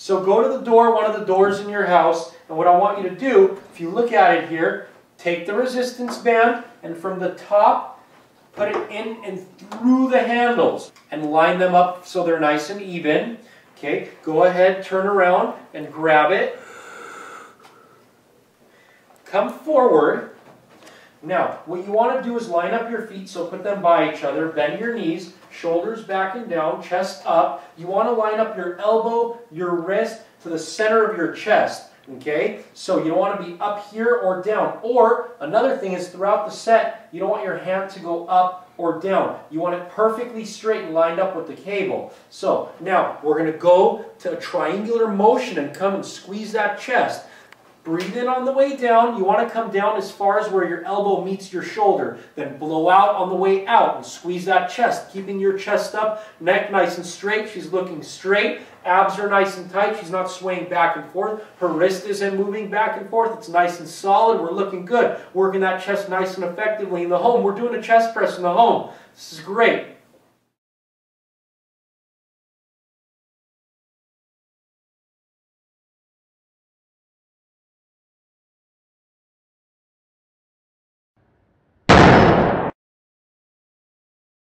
So go to the door, one of the doors in your house, and what I want you to do, if you look at it here, take the resistance band and from the top, put it in and through the handles and line them up so they're nice and even. Okay, go ahead, turn around and grab it. Come forward. Now, what you want to do is line up your feet, so put them by each other, bend your knees, shoulders back and down, chest up. You want to line up your elbow, your wrist to the center of your chest. Okay, so you don't want to be up here or down. Or another thing is throughout the set, you don't want your hand to go up or down. You want it perfectly straight and lined up with the cable. So now we're going to go to a triangular motion and come and squeeze that chest. Breathe in on the way down. You want to come down as far as where your elbow meets your shoulder. Then blow out on the way out and squeeze that chest, keeping your chest up, neck nice and straight. She's looking straight. Abs are nice and tight. She's not swaying back and forth. Her wrist isn't moving back and forth. It's nice and solid. We're looking good. Working that chest nice and effectively in the home. We're doing a chest press in the home. This is great.